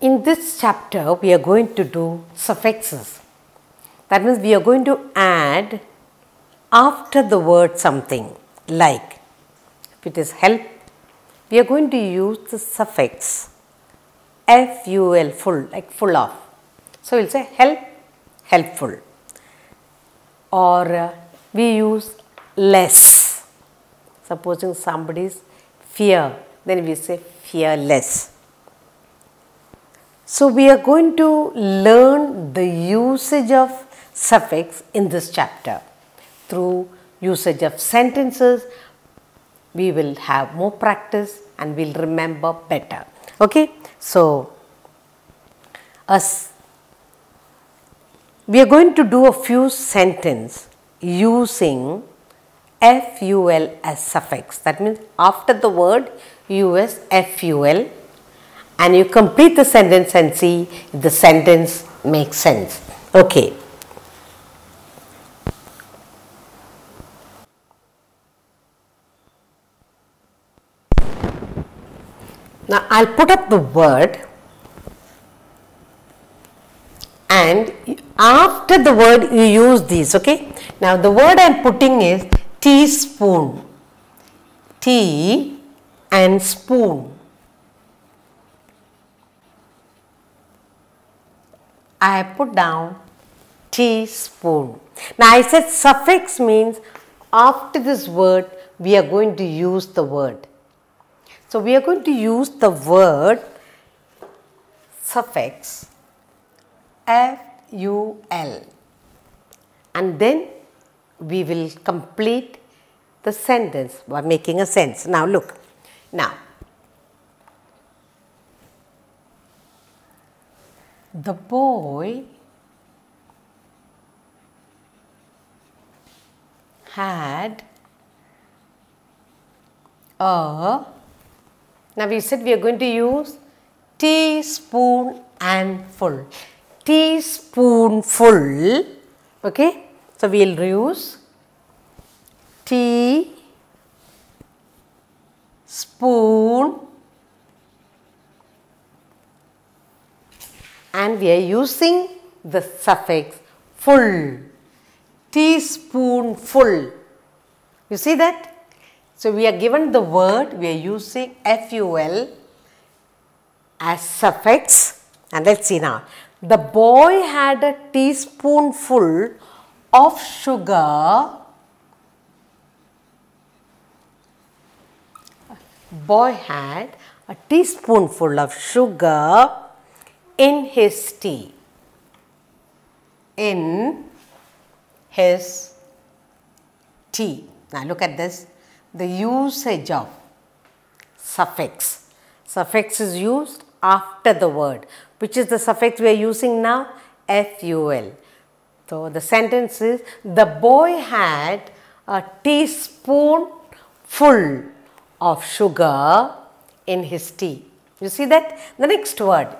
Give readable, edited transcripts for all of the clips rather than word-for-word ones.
In this chapter, we are going to do suffixes. That means we are going to add after the word something, like if it is help, we are going to use the suffix ful, full, like full of. So, we will say help, helpful, or we use less. Supposing somebody's fear, then we say fearless. So, we are going to learn the usage of suffix in this chapter. Through usage of sentences, we will have more practice and we will remember better. Okay? So, we are going to do a few sentences using ful as suffix. That means after the word you use ful and you complete the sentence and see if the sentence makes sense. Okay. Now, I will put up the word and after the word you use these. Okay. Now, the word I am putting is teaspoon, tea and spoon. I have put down teaspoon. Now, I said suffix means after this word we are going to use the word. So, we are going to use the word suffix ful and then we will complete the sentence by making a sense. Now, look. Now, the boy had a, now we said we are going to use teaspoon and full. Teaspoonful, okay. So, we will use teaspoon and we are using the suffix full, teaspoonful. You see that? So, we are given the word, we are using ful as suffix and let us see now. The boy had a teaspoonful of sugar. Boy had a teaspoonful of sugar in his tea. In his tea. Now, look at this. The usage of suffix. Suffix is used after the word. Which is the suffix we are using now? ful. So, the sentence is the boy had a teaspoon full of sugar in his tea. You see that? The next word,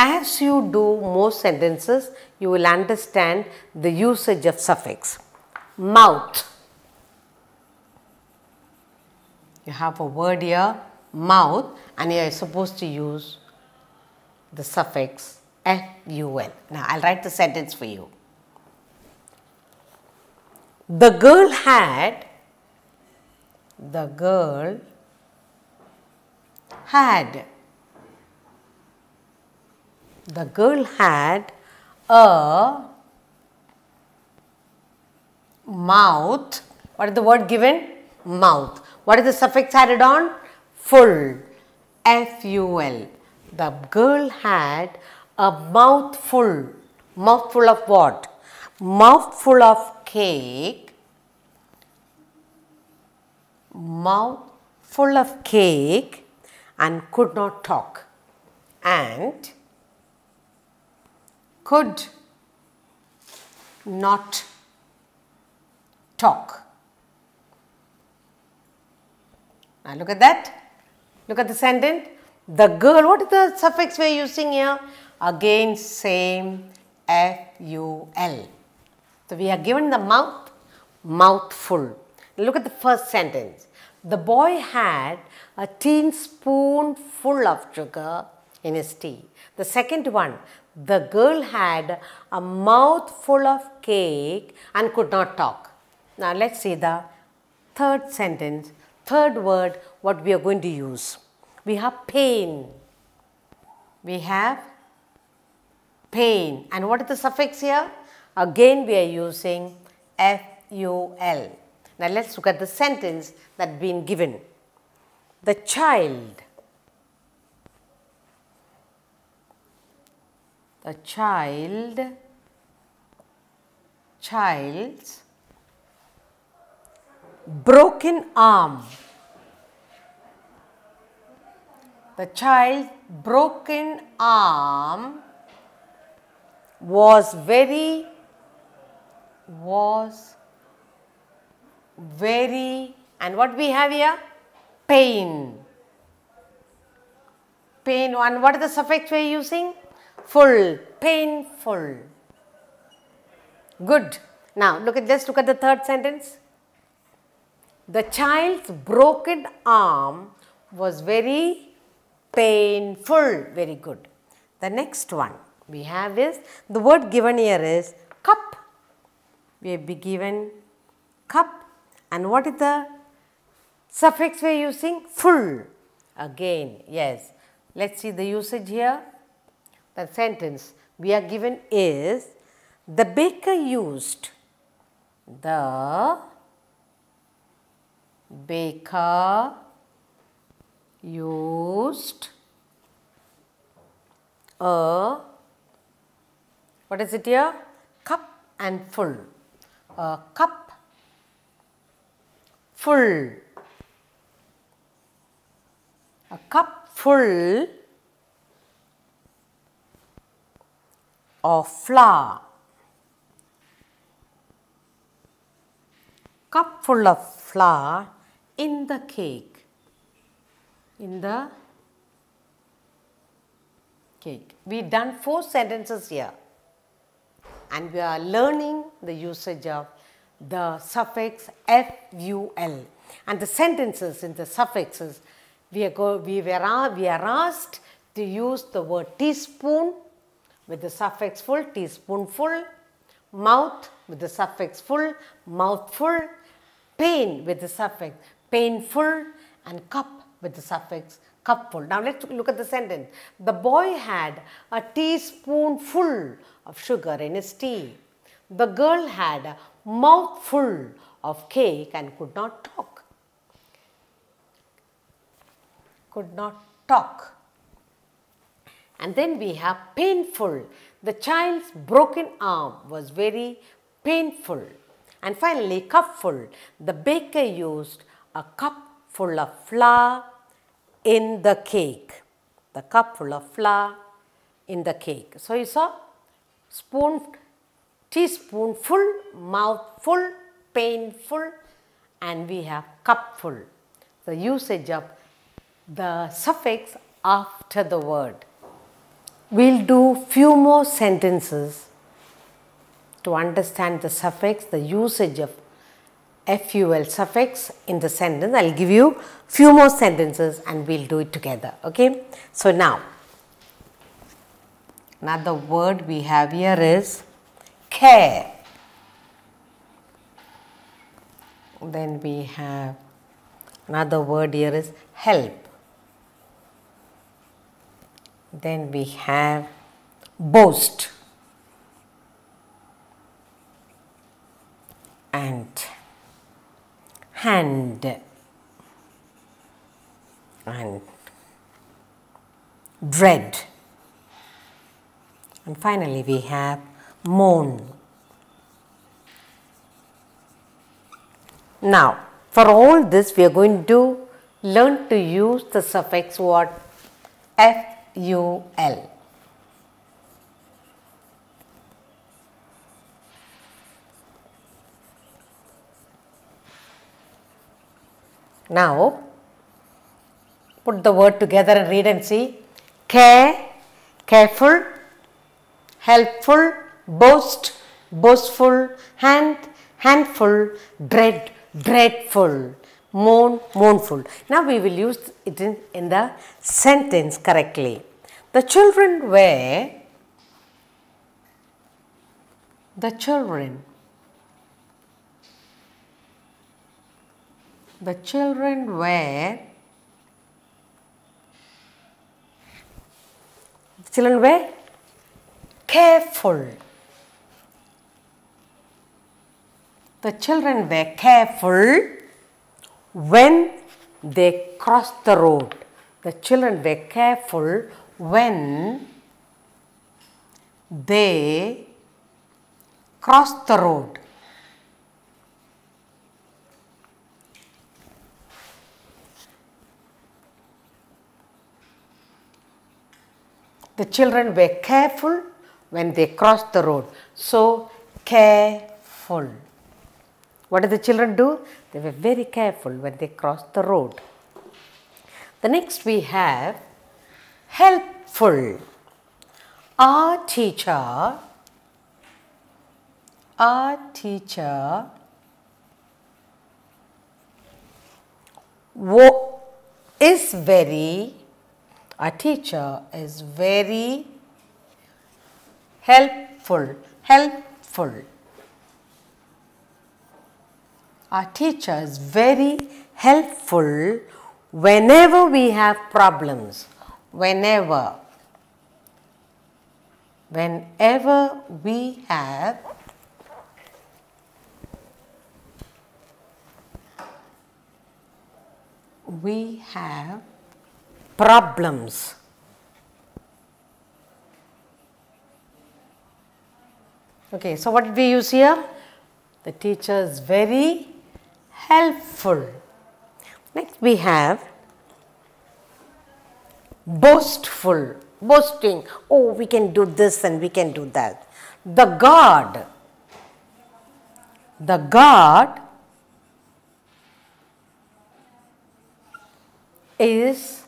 as you do more sentences, you will understand the usage of suffix. Mouth. You have a word here, mouth, and you are supposed to use the suffix ful. Now, I will write the sentence for you. The girl had a mouth. What is the word given? Mouth. What is the suffix added on? Full. ful. The girl had a mouthful. Mouthful of what? Mouthful of cake. Mouthful of cake and could not talk. And could not talk. Now, look at that. Look at the sentence. The girl, what is the suffix we are using here? Again, same ful. So, we are given the mouth, mouthful. Look at the first sentence. The boy had a teaspoonful of sugar in his tea. The second one, the girl had a mouthful of cake and could not talk. Now let's see the third sentence, third word what we are going to use. We have pain. We have pain. And what is the suffix here? Again we are using F-U-L. Now let's look at the sentence that been given. The child's broken arm. The child's broken arm was very, and what we have here? Pain. Pain, and what is the suffix we are using? Full, painful. Good. Now look at this, look at the third sentence. The child's broken arm was very painful. Very good. The next one we have is, the word given here is cup. We have been given cup, and what is the suffix we are using? Full. Again, yes. Let's see the usage here. The sentence we are given is, the baker used a, what is it here? Cup and full. A cup full. A cup full of flour. Cup full of flour in the cake. In the cake. We done 4 sentences here, and we are learning the usage of the suffix FUL, and the sentences in the suffixes we are asked to use the word teaspoon with the suffix full, teaspoonful, mouth with the suffix full, mouthful, pain with the suffix painful, and cup with the suffix cupful. Now let's look at the sentence. The boy had a teaspoonful of sugar in his tea. The girl had a mouthful of cake and could not talk. Could not talk. And then we have painful. The child's broken arm was very painful. And finally, cupful. The baker used a cup full of flour in the cake. The cup full of flour in the cake. So you saw spoon, teaspoonful, mouthful, painful, and we have cupful. The usage of the suffix after the word. We'll do few more sentences to understand the suffix, the usage of FUL suffix in the sentence. I'll give you few more sentences and we'll do it together. Okay. So now, another word we have here is care. Then we have another word here is help. Then we have boast and hand and dread, and finally we have moan. Now for all this we are going to learn to use the suffix word FUL. Now put the word together and read and see. Care, careful, helpful, boast, boastful, hand, handful, dread, dreadful, moan, mournful. Now we will use it in the sentence correctly. The children were, the children were careful. The children were careful when they crossed the road. The children were careful when they crossed the road. The children were careful when they crossed the road. So, careful. What did the children do? They were very careful when they crossed the road. The next we have helpful. Our teacher is very helpful. Our teacher is very helpful whenever we have problems. Whenever we have problems. Okay, so what did we use here? The teacher is very helpful. Next we have boastful. Boasting. Oh, we can do this and we can do that. The guard is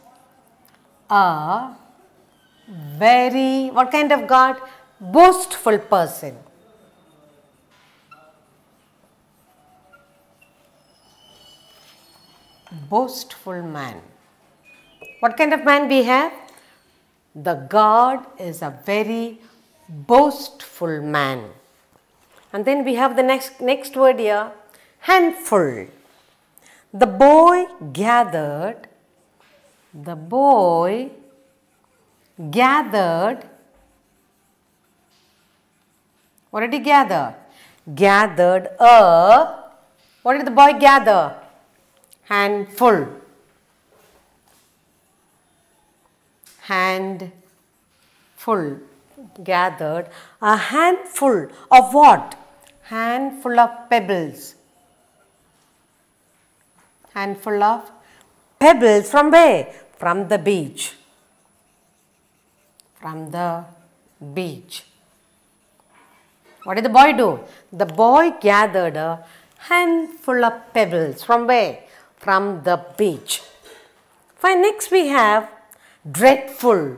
a very, what kind of guard? Boastful person. Boastful man. What kind of man we have? The guard is a very boastful man. And then we have the next word here, handful. The boy gathered. What did he gather? Gathered a, what did the boy gather? Handful. Gathered a handful of what? Handful of pebbles. Handful of pebbles from where? From the beach. What did the boy do? The boy gathered a handful of pebbles from where? From the beach. Fine, next we have dreadful.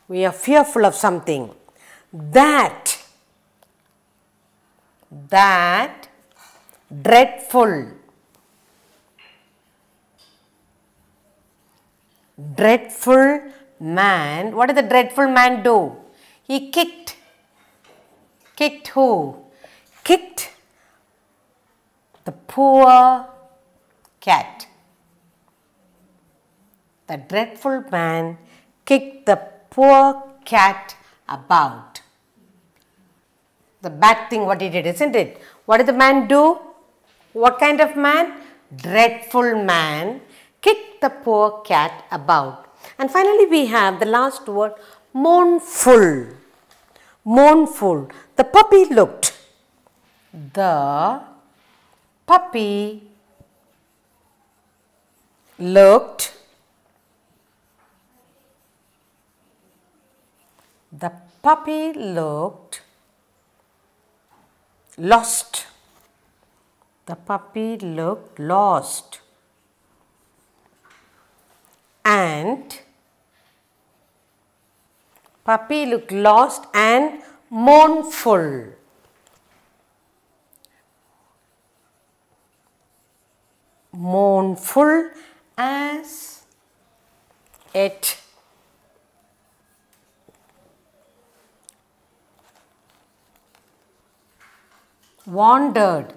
We are fearful of something. That dreadful. Dreadful man. What did the dreadful man do? He kicked. Kicked who? Kicked the poor cat. The dreadful man kicked the poor cat about. The bad thing what he did, isn't it? What did the man do? What kind of man? Dreadful man kicked the poor cat about. And finally we have the last word, mournful. Mournful. The puppy looked. The puppy looked. The puppy looked lost. The puppy looked lost. And puppy looked lost and mournful. Mournful as it wandered.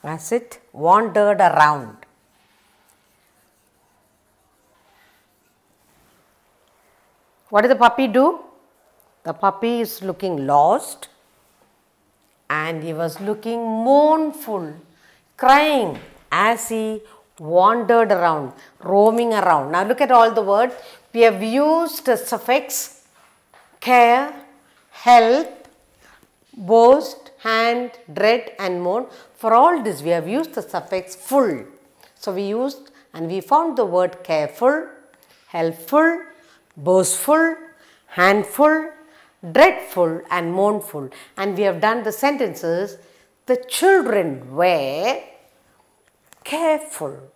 That's it, wandered around. What did the puppy do? The puppy is looking lost and he was looking mournful, crying as he wandered around, roaming around. Now look at all the words. We have used a suffix, care, help, boast, hand, dread and mourn. For all this we have used the suffix full. So we used and we found the word careful, helpful, boastful, handful, dreadful and mournful, and we have done the sentences. The children were careful,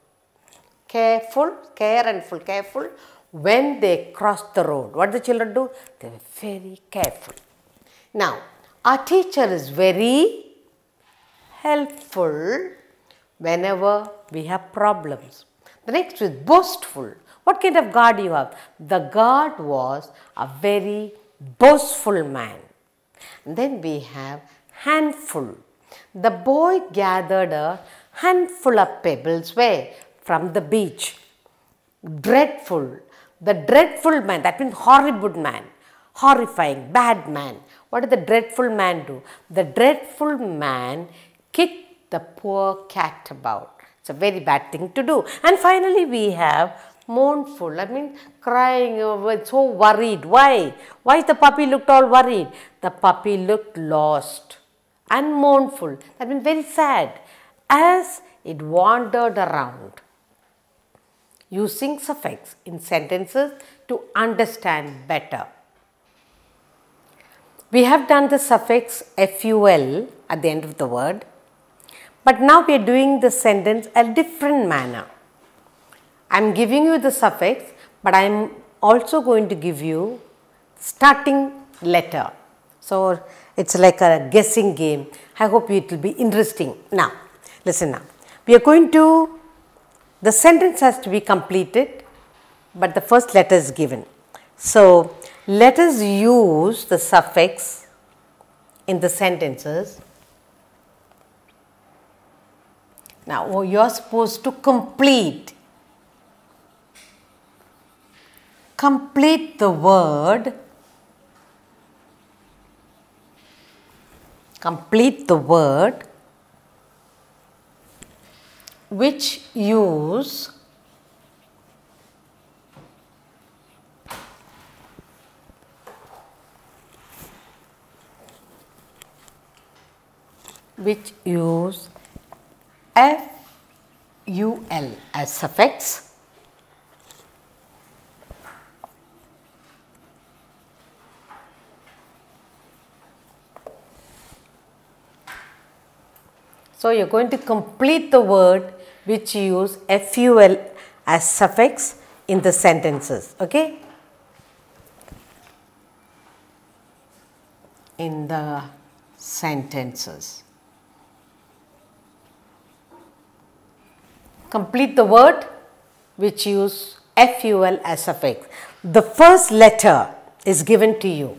careful, care and full, careful when they crossed the road. What did the children do? They were very careful. Now, our teacher is very helpful whenever we have problems. The next is boastful. What kind of guard you have? The guard was a very boastful man. And then we have handful. The boy gathered a handful of pebbles where? From the beach. Dreadful. The dreadful man, that means horrible man, horrifying, bad man. What did the dreadful man do? The dreadful man kicked the poor cat about. It's a very bad thing to do. And finally we have mournful, I mean crying, so worried. Why? Why the puppy looked all worried? The puppy looked lost and mournful. That means very sad as it wandered around. Using suffix in sentences to understand better. We have done the suffix ful at the end of the word, but now we are doing the sentence a different manner. I am giving you the suffix, but I am also going to give you starting letter. So, it is like a guessing game. I hope it will be interesting. Now, listen now. We are going to, the sentence has to be completed, but the first letter is given. So, let us use the suffix in the sentences. Now, you are supposed to complete the word, which use ful as suffix. So, you are going to complete the word which use ful as suffix in the sentences, okay? In the sentences. Complete the word which use ful as suffix. The first letter is given to you.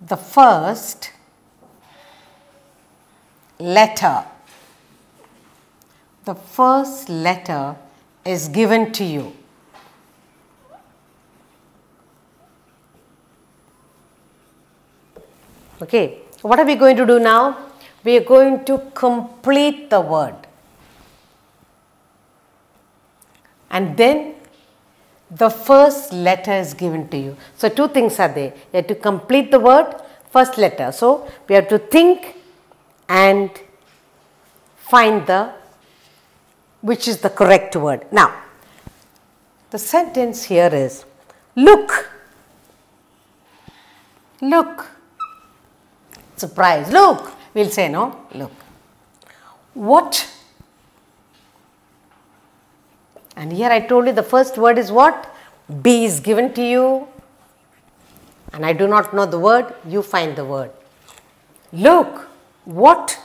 The first letter is given to you. Okay, what are we going to do now? We are going to complete the word. And then the first letter is given to you. So, two things are there. You have to complete the word, first letter. So, we have to think and find which is the correct word. Now, the sentence here is, look, look, surprise, look, we will say no, look. What? And here I told you the first word is what? B is given to you and I do not know the word, you find the word. Look, what?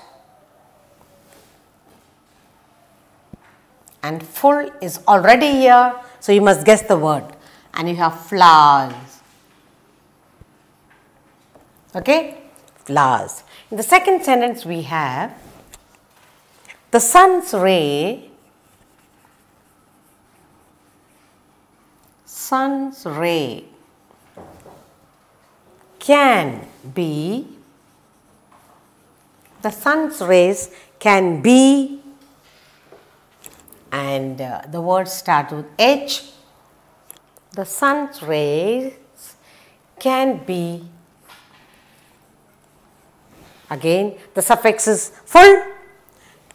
And full is already here, so you must guess the word. And you have flowers. Okay? flowers. In the second sentence we have the sun's ray can be, the sun's rays can be, and the word starts with H. The sun's rays can be, again the suffix is full,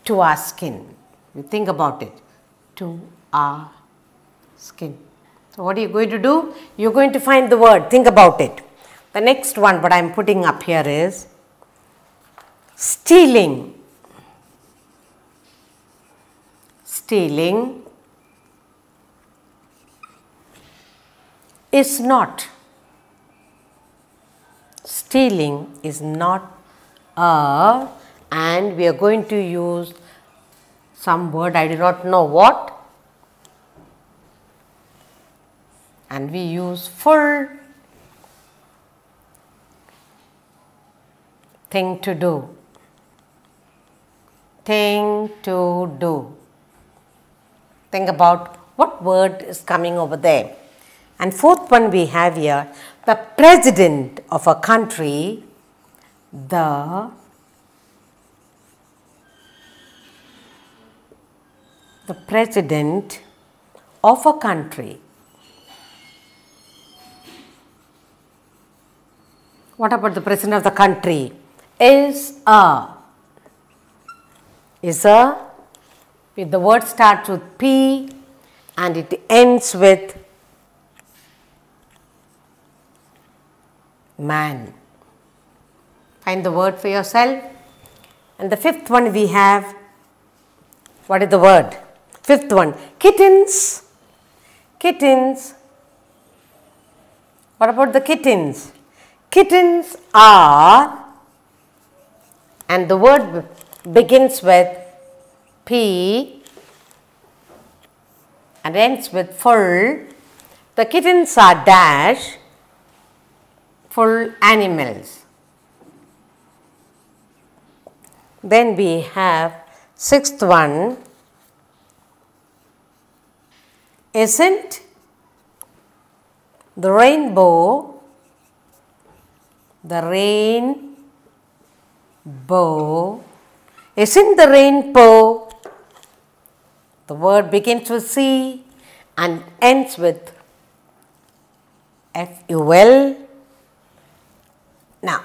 to our skin. You think about it, to our skin. So what are you going to do? You are going to find the word, think about it. The next one what I am putting up here is stealing. Stealing is not. Stealing is not a, and we are going to use some word, I do not know what, and we use full thing to do. Thing to do. Think about what word is coming over there. And fourth one we have here, the president of a country, the president of a country. What about the president of the country? Is a, with the word starts with P and it ends with man. Find the word for yourself. And the fifth one we have, what is the word? Fifth one, kittens. Kittens. What about the kittens? Kittens are, and the word begins with P and ends with full. The kittens are dash, full animals. Then we have sixth one, isn't the rainbow, isn't the rainbow, the word begins with C and ends with F-U-L. Now,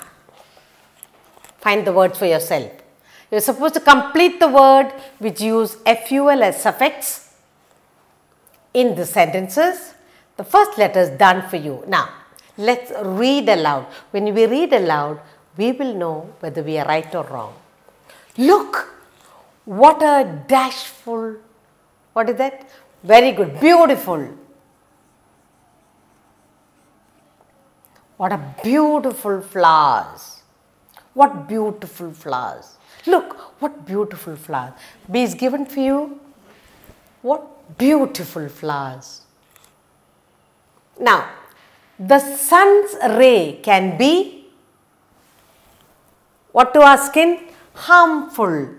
find the word for yourself. You are supposed to complete the word which use F-U-L as suffix in the sentences. The first letter is done for you. Now, let's read aloud. When we read aloud, we will know whether we are right or wrong. Look, what a dashful, what is that? Very good, beautiful. What a beautiful flowers. What beautiful flowers. Look, what beautiful flowers. B is given for you. What beautiful flowers. Now, the sun's ray can be, what to our skin? Harmful.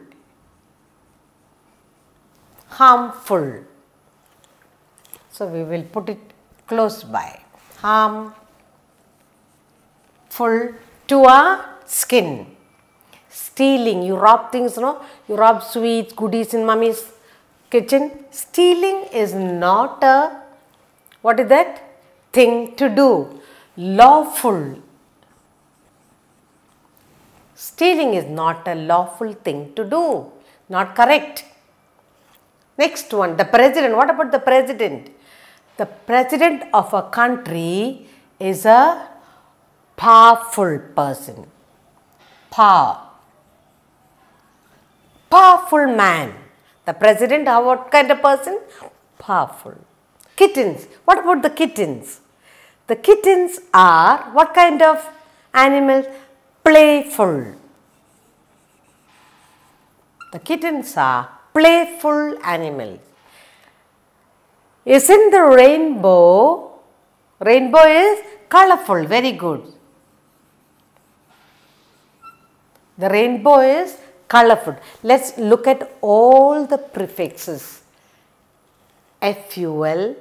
Harmful. So, we will put it close by. Harmful to our skin. Stealing, you rob things, no? You rob sweets, goodies in mommy's kitchen. Stealing is not a, what is that? Thing to do. Lawful. Stealing is not a lawful thing to do. Not correct. Next one, the president. What about the president? The president of a country is a powerful person. Powerful man. The president, what kind of person? Powerful. Kittens. What about the kittens? The kittens are what kind of animals? Playful. The kittens are playful animals. Isn't the rainbow? Rainbow is colorful. Very good. The rainbow is colorful. Let's look at all the prefixes. FUL,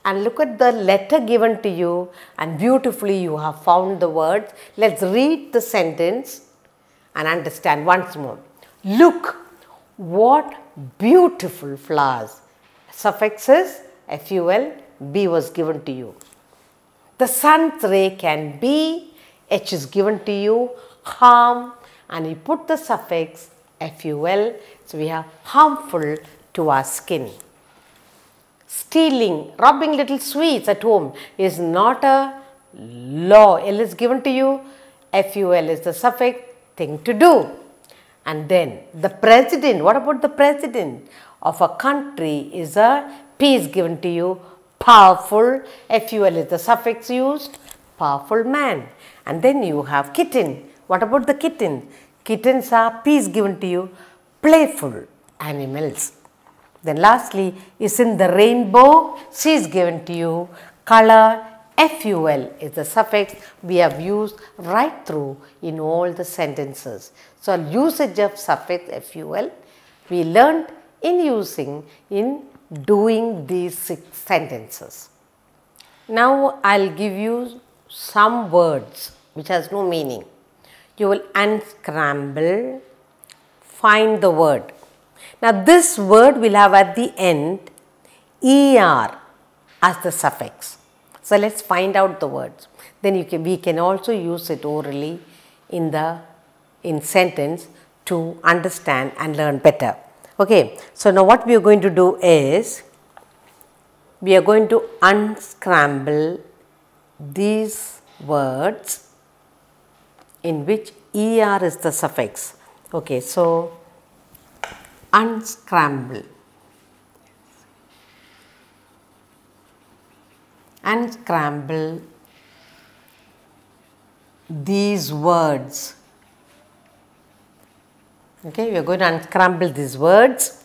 and look at the letter given to you, and beautifully you have found the words. Let's read the sentence and understand once more. Look, what beautiful flowers. Suffixes FUL, B was given to you. The sun's ray can be, H is given to you, harm, and you put the suffix FUL, so we have harmful to our skin. Stealing, robbing little sweets at home is not a law. L is given to you, FUL is the suffix, thing to do. And then the president, what about the president of a country is a P is given to you, powerful, FUL is the suffix used, powerful man. And then you have kitten. What about the kitten? Kittens are P is given to you, playful animals. Then lastly is in the rainbow, C is given to you, color, FUL is the suffix we have used right through in all the sentences. So usage of suffix FUL we learned in doing these 6 sentences. Now I'll give you some words which has no meaning. You will unscramble, find the word. Now this word will have at the end ER as the suffix. So let's find out the words. Then we can also use it orally in sentence to understand and learn better. Okay, so now what we are going to do is we are going to unscramble these words in which ER is the suffix. Okay, so unscramble. Unscramble these words. Okay, we are going to unscramble these words,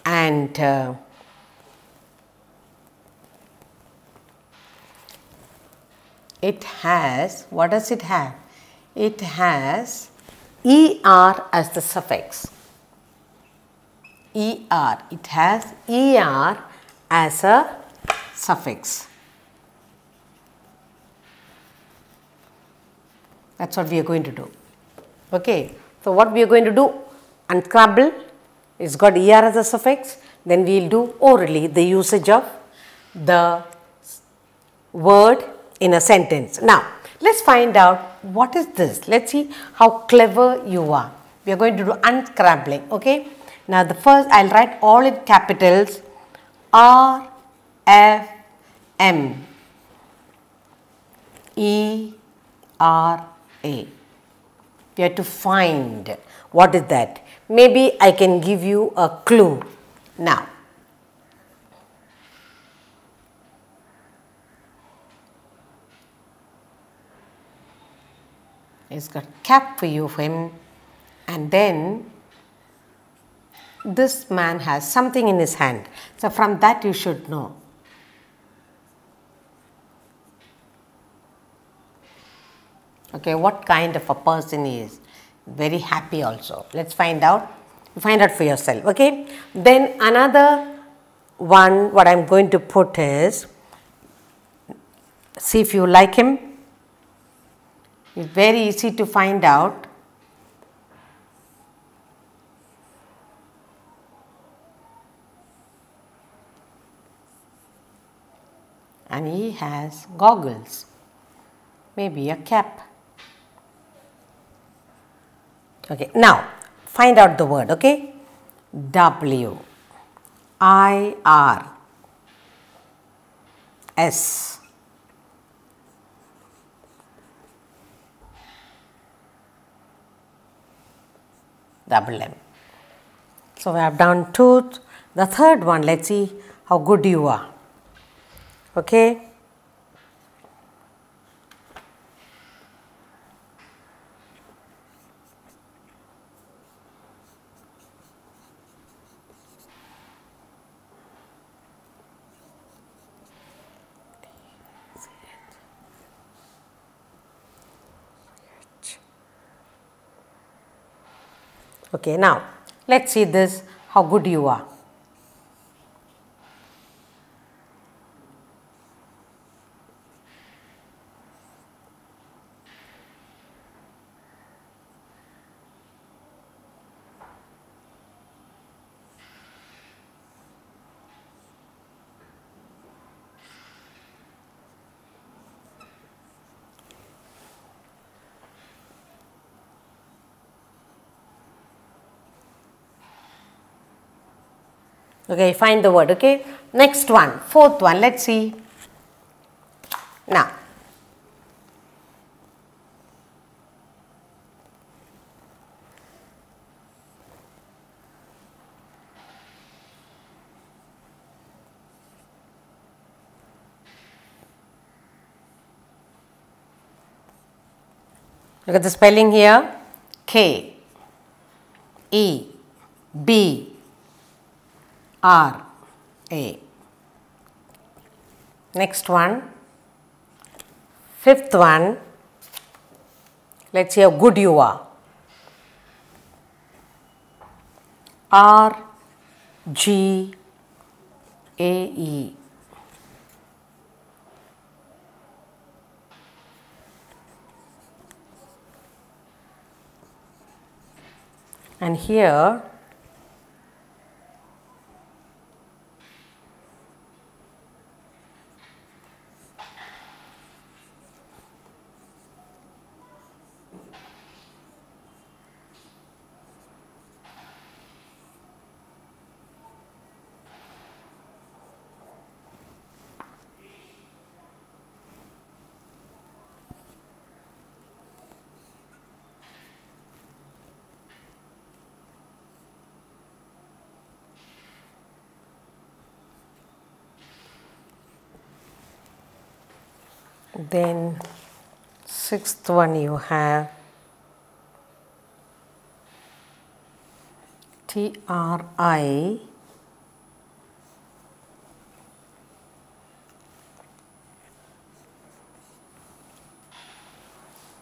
and it has, what does it have? It has ER as the suffix. ER, it has ER as a suffix. That's what we are going to do. Okay, so what we are going to do, unscramble, it's got ER as a suffix, then we will do orally the usage of the word in a sentence. Now, let's find out what is this. Let's see how clever you are. We are going to do unscrambling, okay. Now, the first, I'll write all in capitals, R, F, M, E, R, A. We have to find what is that. Maybe I can give you a clue now. It's got cap for you, for him, and then this man has something in his hand. So from that you should know. Okay, what kind of a person he is. Very happy also. Let's find out. Find out for yourself. Okay. Then another one, what I'm going to put is, see if you like him. It's very easy to find out. And he has goggles, maybe a cap. Okay, now find out the word, okay? W, I, R, S, double M. So we have done two. The third one, let's see how good you are. Okay. Okay, now let's see this, how good you are. Okay, find the word. Okay, next one, fourth one, let's see. Now, look at the spelling here, K E B R A. Next one, fifth one, let's see how good you are. R G A E. And here then sixth one you have T R I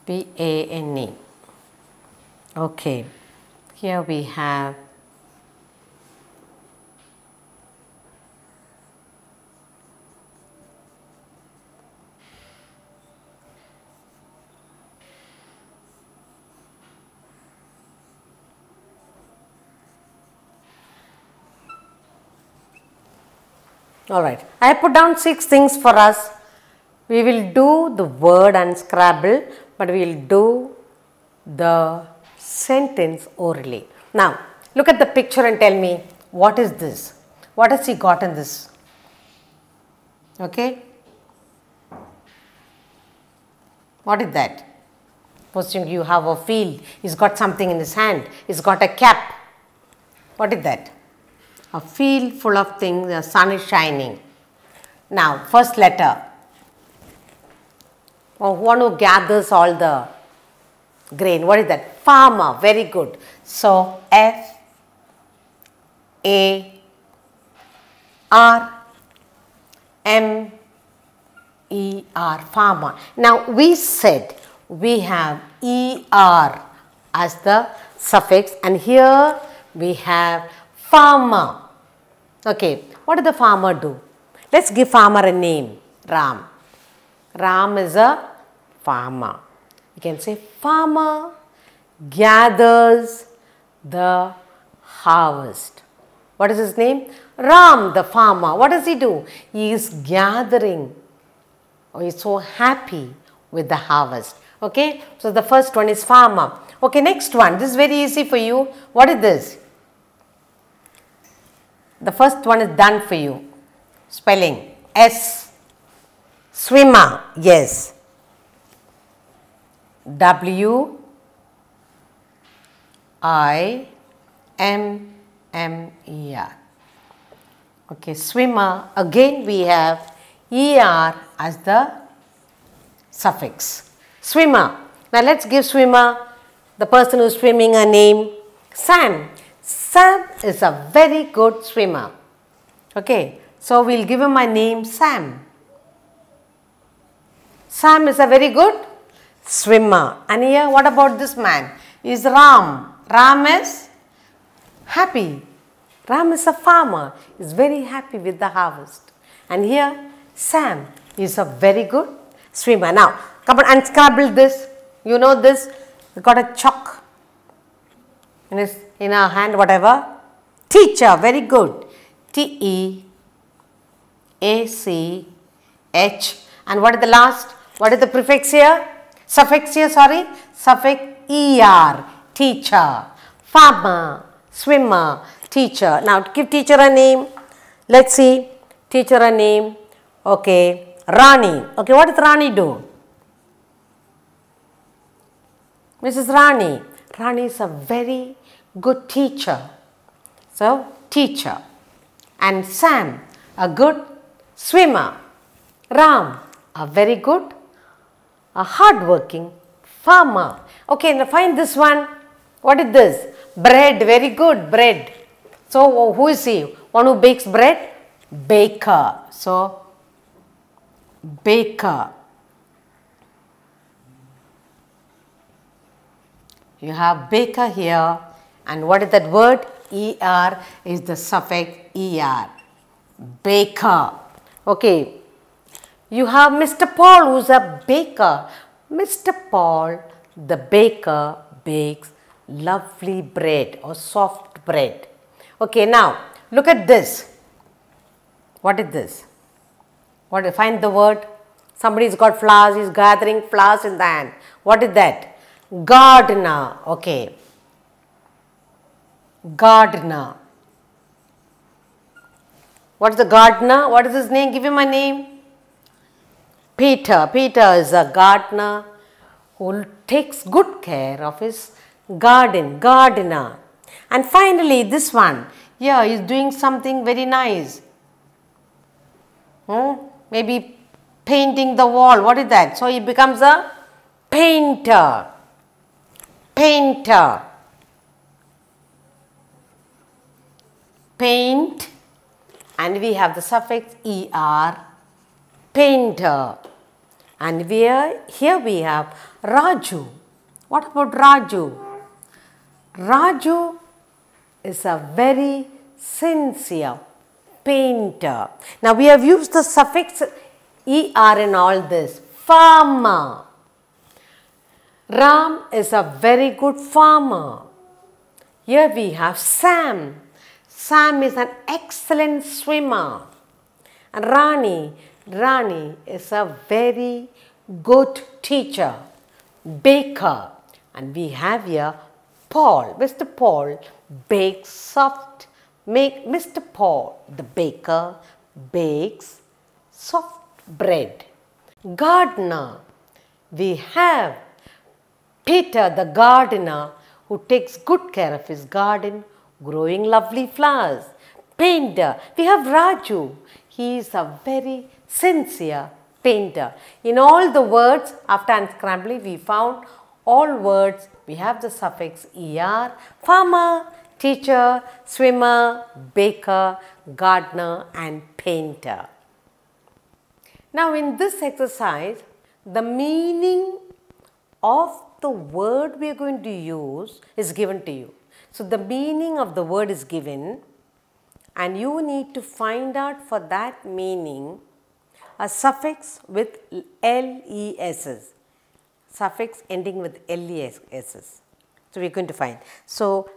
P A N E. Okay, here we have all right. I put down 6 things for us. We will do the word unscramble, but we will do the sentence orally. Now, look at the picture and tell me, what is this? What has he got in this? Okay. What is that? Supposing you have a field, he's got something in his hand, he's got a cap. What is that? A field full of things, the sun is shining. Now, first letter. One who gathers all the grain. What is that? Farmer. Very good. So, F A R M E R, farmer. Now, we said we have ER as the suffix, and here we have farmer. Okay, what did the farmer do? Let's give farmer a name, Ram. Ram is a farmer. You can say farmer gathers the harvest. What is his name? Ram, the farmer. What does he do? He is gathering. He is so happy with the harvest. Okay, so the first one is farmer. Okay, next one. This is very easy for you. What is this? The first one is done for you. Spelling S. Swimmer. Yes. W I M M E R. Okay, swimmer. Again we have ER as the suffix. Swimmer. Now let's give swimmer, the person who is swimming, a name, Sam. Sam is a very good swimmer. Okay, so we'll give him a name, Sam. Sam is a very good swimmer. And here, what about this man? Is Ram. Ram is happy. Ram is a farmer, is very happy with the harvest. And here Sam is a very good swimmer. Now come on, unscramble this. You know this, we got a chalk in our hand, whatever. Teacher, very good. Teach. And what is the last? What is the prefix here? Suffix here, sorry. Suffix er. Teacher. Farmer. Swimmer. Teacher. Now give teacher a name. Let's see. Teacher a name. Okay. Rani. Okay, what does Rani do? Mrs. Rani. Rani is a very good teacher. So, teacher. And Sam, a good swimmer. Ram, a very good, a hard-working farmer. Okay, now find this one. What is this? Bread, very good, bread. So, who is he? One who bakes bread? Baker. So, baker. You have baker here, and what is that word? Er is the suffix er. Baker. Okay. You have Mr. Paul, who is a baker. Mr. Paul, the baker, bakes lovely bread or soft bread. Okay, now look at this. What is this? Find the word. Somebody's got flowers, he's gathering flowers in the hand. What is that? Gardener. Okay. Gardener. What is the gardener? What is his name? Give him a name. Peter. Peter is a gardener who takes good care of his garden. Gardener. And finally this one. Here he is doing something very nice. Maybe painting the wall. What is that? So he becomes a painter. Painter. Paint, and we have the suffix er, painter. And here we have Raju. What about Raju? Raju is a very sincere painter. Now we have used the suffix er in all this. Farmer. Ram is a very good farmer. Here we have Sam. Sam is an excellent swimmer. And Rani is a very good teacher, baker. And we have here Paul. Mr. Paul bakes Mr. Paul, the baker, bakes soft bread. Gardener. We have Peter, the gardener, who takes good care of his garden, growing lovely flowers. Painter. We have Raju. He is a very sincere painter. In all the words, after unscrambling, we found all words. We have the suffix er, farmer, teacher, swimmer, baker, gardener, and painter. Now, in this exercise, the meaning of the word we are going to use is given to you. So, the meaning of the word is given, and you need to find out for that meaning a suffix with LESs, suffix ending with LESs. So, we are going to find. So,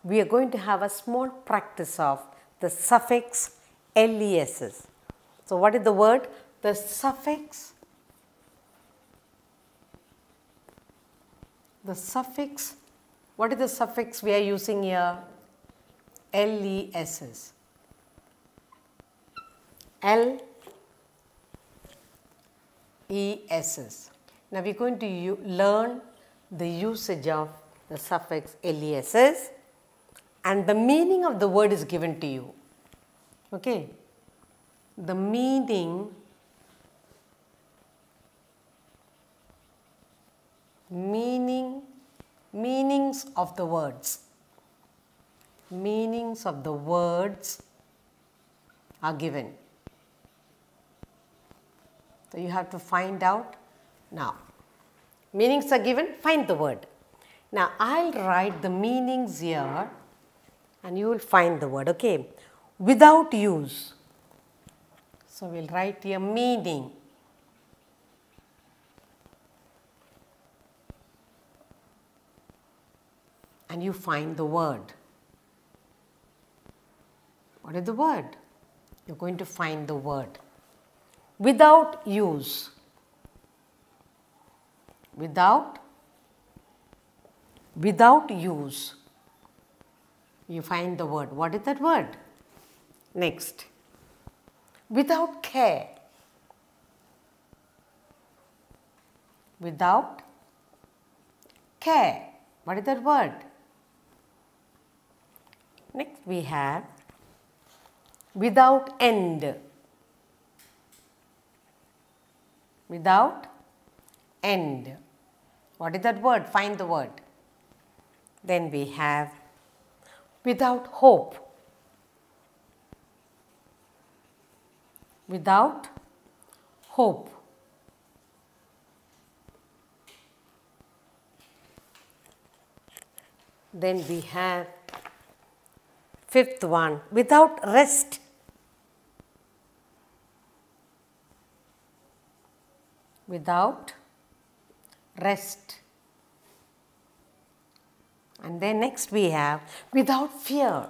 we are going to have a small practice of the suffix LESs. So, what is the word? The suffix, what is the suffix we are using here? LESs. LESs. Now, we are going to learn the usage of the suffix LESs, and the meaning of the word is given to you. Okay. The meanings of the words. Meanings of the words are given. So, you have to find out now. Meanings are given, find the word. Now, I will write the meanings here and you will find the word, okay. Without use. So, we will write here meaning. And you find the word. What is the word? You are going to find the word. Without use. Without use. You find the word. What is that word? Next. Without care. Without care. What is that word? Next we have without end. Without end. What is that word? Find the word. Then we have without hope. Without hope. Then we have fifth one, without rest. Without rest. And then next we have without fear.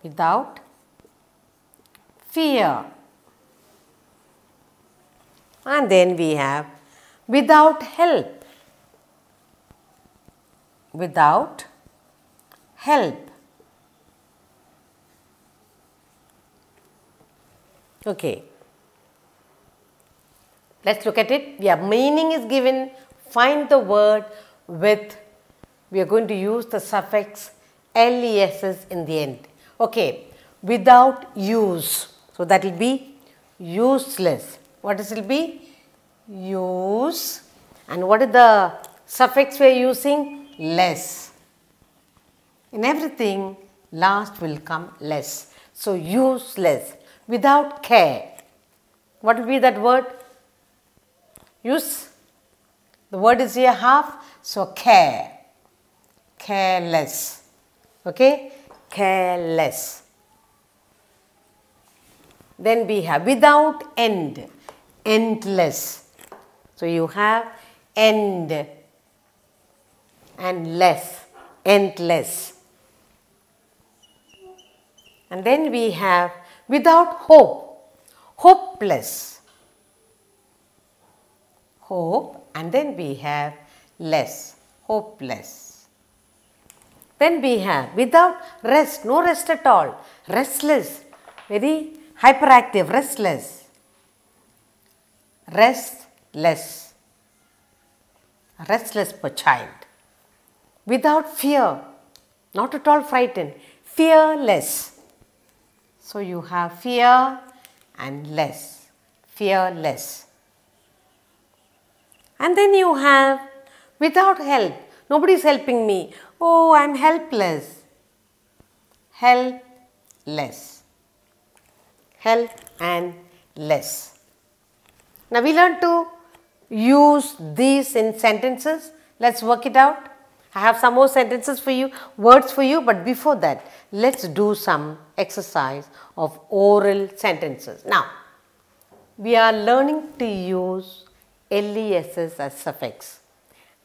Without fear. And then we have without help. Without help. Okay. Let's look at it. Yeah, meaning is given. Find the word with, we are going to use the suffix les in the end. Okay. Without use. So that will be useless. What does it be? Use. And what is the suffix we are using? Less. In everything, last will come less. So useless. Without care. What will be that word? Use. The word is here half. So care. Careless. Okay. Careless. Then we have without end. Endless. So you have end and less. Endless. And then we have without hope. Hopeless. Hope, and then we have less. Hopeless. Then we have without rest. No rest at all. Restless. Very hyperactive. Restless. Restless. Restless per child. Without fear. Not at all frightened. Fearless. So you have fear and less. Fearless. And then you have without help. Nobody is helping me. Oh, I am helpless. Helpless. Help and less. Now we learn to use these in sentences. Let's work it out. I have some more sentences for you, words for you, but before that, let's do some exercise of oral sentences. Now, we are learning to use les as suffix,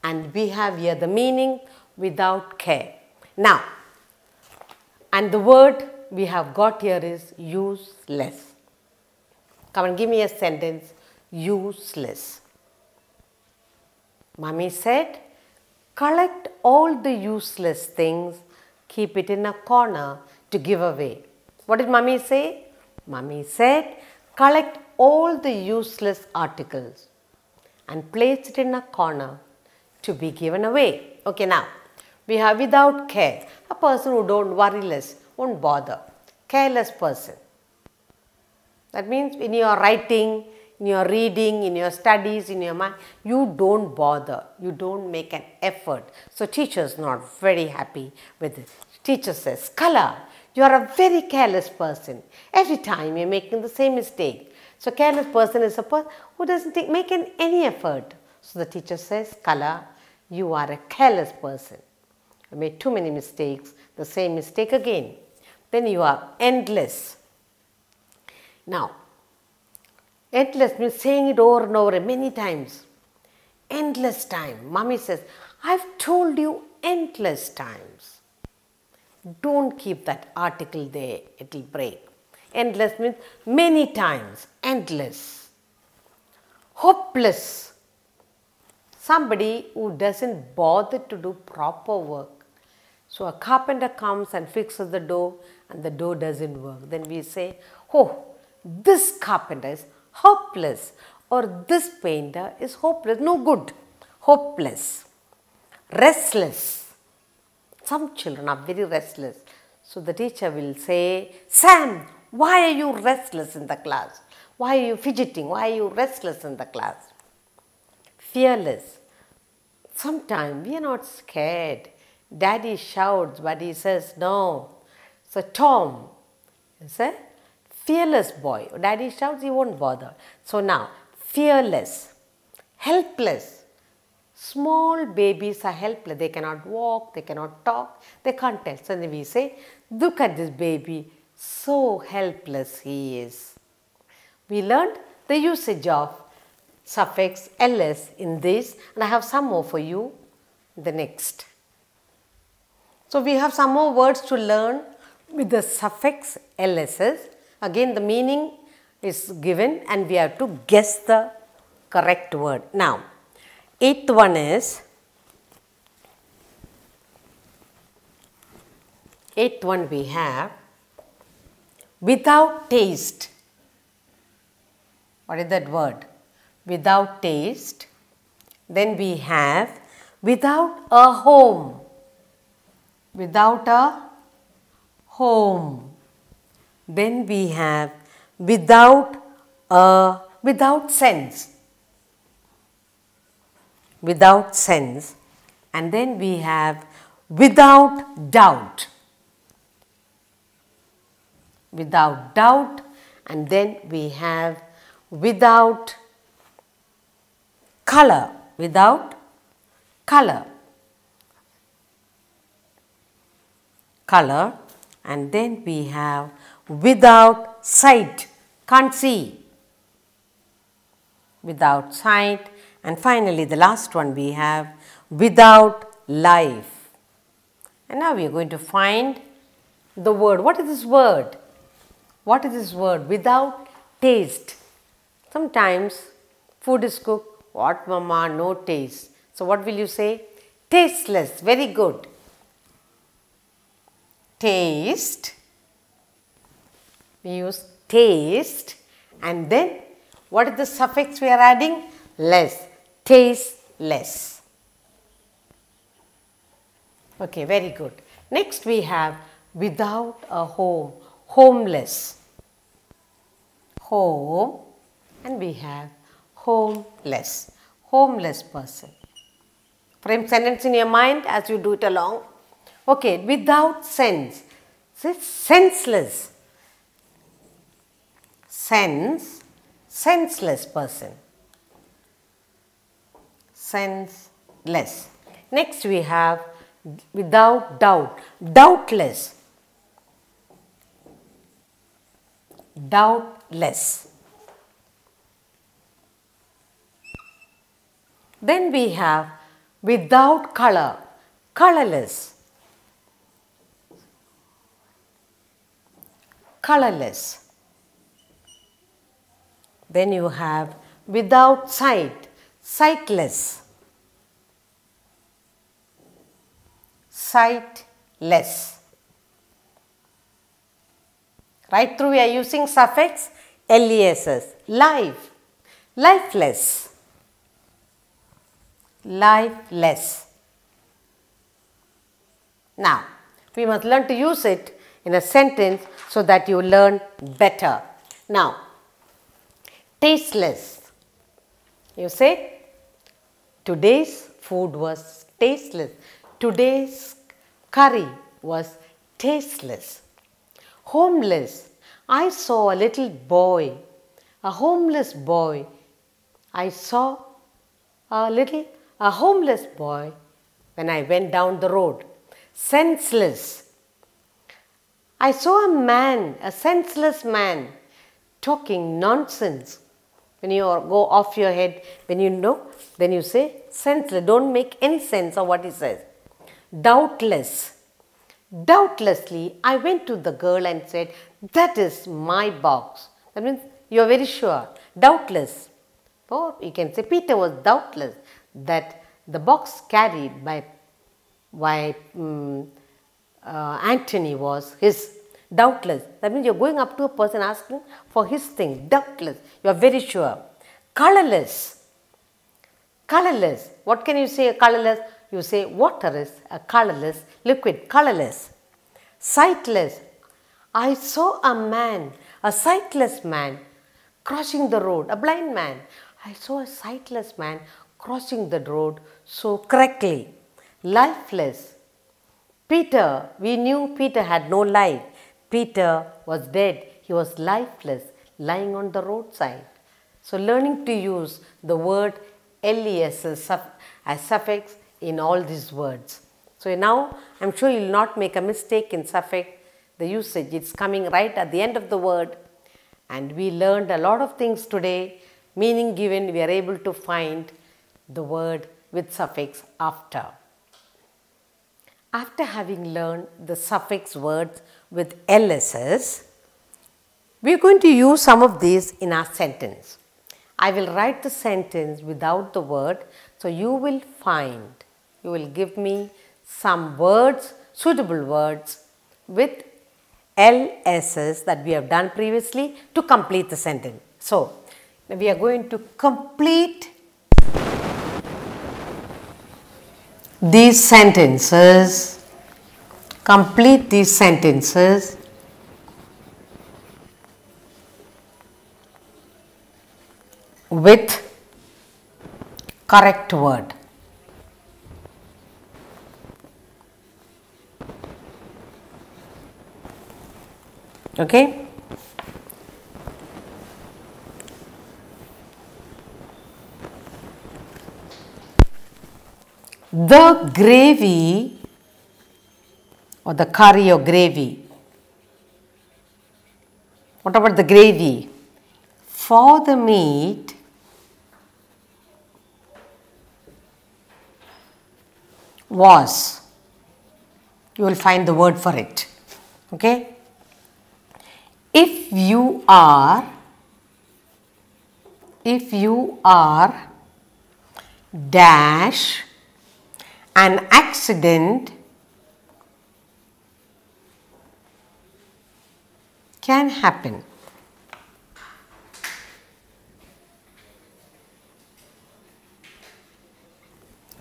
and we have here the meaning without care. Now, and the word we have got here is useless. Come and give me a sentence. Useless. Mummy said, collect all the useless things, keep it in a corner to give away. What did Mummy say? Mummy said, collect all the useless articles and place it in a corner to be given away. Okay, now we have without care. A person who don't worry less, won't bother. Careless person. That means in your writing, in your reading, in your studies, in your mind, you don't bother. You don't make an effort. So teacher is not very happy with this. Teacher says, Kala, you are a very careless person. Every time you are making the same mistake. So careless person is a person who doesn't make any effort. So the teacher says, Kala, you are a careless person. I made too many mistakes, the same mistake again. Then you have endless. Now, endless means saying it over and over many times. Endless time. Mommy says, I've told you endless times. Don't keep that article there, it will break. Endless means many times, endless. Hopeless. Somebody who doesn't bother to do proper work. So a carpenter comes and fixes the door and the door doesn't work. Then we say, oh, this carpenter is hopeless, or this painter is hopeless, no good, hopeless. Restless. Some children are very restless. So the teacher will say, Sam, why are you restless in the class? Why are you fidgeting? Why are you restless in the class? Fearless. Sometimes we are not scared. Daddy shouts, but he says no. So Tom is a fearless boy. Daddy shouts, he won't bother. So now, fearless, helpless. Small babies are helpless. They cannot walk, they cannot talk, they can't tell. So then we say, look at this baby, so helpless he is. We learned the usage of suffix ls in this, and I have some more for you in the next. So we have some more words to learn with the suffix ls's. Again the meaning is given and we have to guess the correct word. Now, eighth one is, eighth one we have without taste. What is that word? Without taste. Then we have without a home. Without a home. Then we have without sense. Without sense. And then we have without doubt. Without doubt. And then we have without color. Without color. Color. And then we have without sight. Can't see. Without sight. And finally the last one we have without life. And now we are going to find the word. What is this word? What is this word? Without taste. Sometimes food is cooked. What mama? No taste. So what will you say? Tasteless. Very good. Taste. We use taste. And then what is the suffix we are adding? Less. Tasteless. Okay, very good. Next we have without a home. Homeless. Home. And we have homeless. Homeless person. Frame sentence in your mind as you do it along. Okay, without sense. It's senseless. Sense. Senseless person. Senseless. Next we have without doubt. Doubtless. Doubtless. Then we have without color. Colorless. Colorless. Then you have without sight. Sightless. Sightless. Right through we are using suffix les. Life. Lifeless. Lifeless. Now, we must learn to use it in a sentence so that you learn better. Now, tasteless. You say, today's food was tasteless. Today's curry was tasteless. Homeless. I saw a little boy, a homeless boy. I saw a homeless boy when I went down the road. senseless. I saw a man, a senseless man, talking nonsense. When you go off your head, when you know, then you say senseless. Don't make any sense of what he says. Doubtless. Doubtlessly, I went to the girl and said, that is my box. That means you are very sure. Doubtless. Or you can say Peter was doubtless that the box carried by Anthony was his. Doubtless. That means you are going up to a person asking for his thing. Doubtless. You are very sure. Colorless. Colorless. What can you say colorless? You say water is a colorless liquid. Colorless. Sightless. I saw a man, a sightless man, crossing the road. A blind man. I saw a sightless man crossing the road so correctly. Lifeless. Peter, we knew Peter had no life. Peter was dead. He was lifeless, lying on the roadside. So learning to use the word les as suffix in all these words. So now I'm sure you will not make a mistake in suffix, the usage. It's coming right at the end of the word. And we learned a lot of things today. Meaning given, we are able to find the word with suffix after. After having learned the suffix words with LSS, we are going to use some of these in our sentence. I will write the sentence without the word, so you will give me some words, suitable words with LSS that we have done previously to complete the sentence. So, we are going to complete these sentences, with correct word. Okay? The gravy or the curry or gravy. What about the gravy? For the meat was. You will find the word for it. Okay? If you are dash an accident can happen.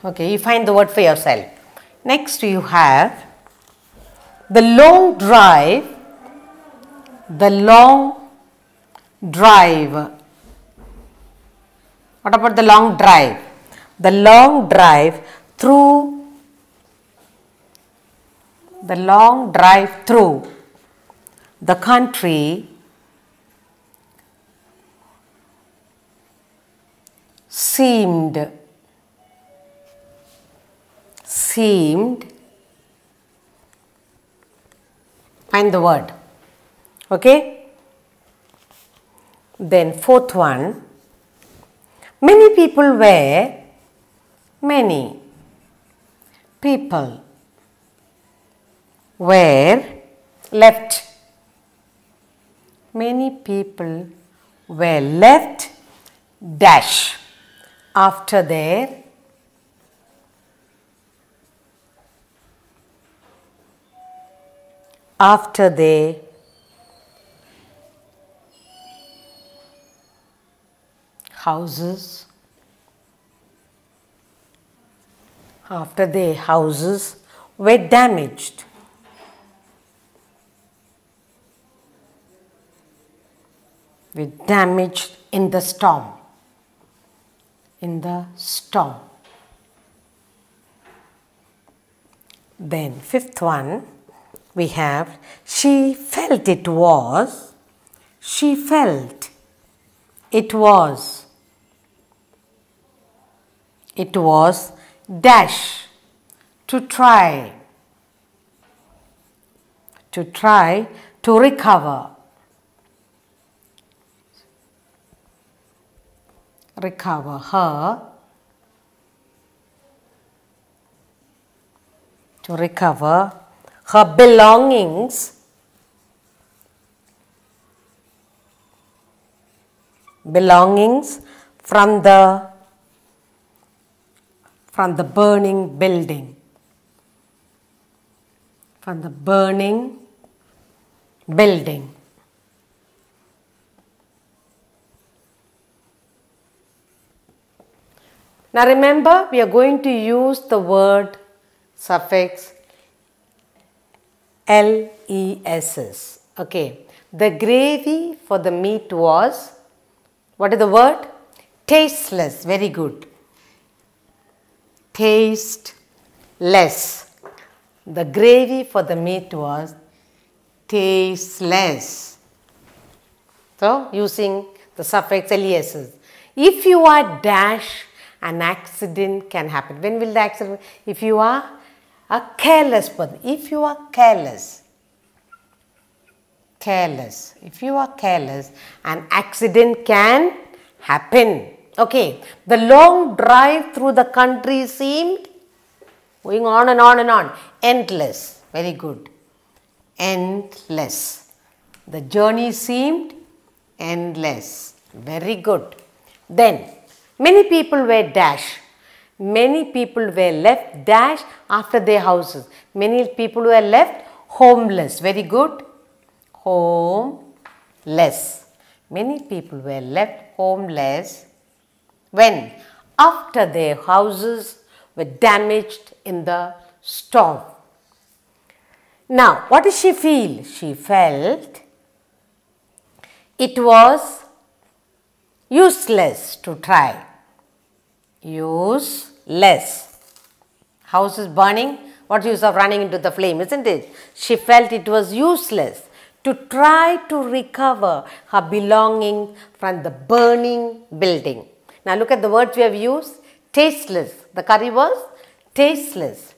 Okay, you find the word for yourself. Next you have the long drive. What about the long drive? The long drive through the country seemed find the word. Okay? Then fourth one, many people were left. Many people were left dash after their houses were damaged. In the storm. Then fifth one, we have she felt it was dash to try to try to recover. Recover her, to recover her belongings, from the burning building, from the burning building. Now remember, we are going to use the word suffix LESS. Okay. The gravy for the meat was, what is the word? Tasteless. Very good. Tasteless. The gravy for the meat was tasteless. So, using the suffix LESS. If you are dash, an accident can happen. When will the accident? If you are a careless person. If you are careless. If you are careless, an accident can happen. Okay. The long drive through the country seemed going on and on and on. Endless. Very good. Endless. The journey seemed endless. Very good. Then, many people were dash. Many people were left dash after their houses. Many people were left homeless. Very good. Homeless. Many people were left homeless when? After their houses were damaged in the storm. Now, what did she feel? She felt it was useless to try. Useless. House is burning. What use of running into the flame, isn't it? She felt it was useless to try to recover her belonging from the burning building. Now look at the words we have used. Tasteless. The curry was tasteless.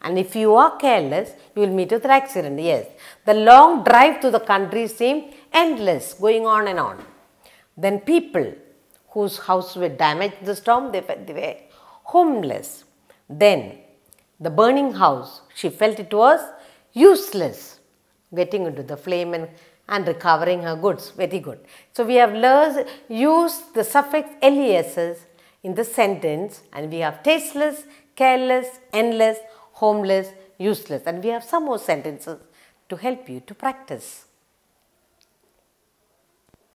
And if you are careless, you will meet with an accident. Yes. The long drive to the country seemed endless, going on and on. Then people whose houses were damaged in the storm, they were homeless. Then the burning house, she felt it was useless, getting into the flame and recovering her goods. Very good. So we have used the suffix LESS in the sentence, and we have tasteless, careless, endless, homeless, useless, and we have some more sentences to help you to practice.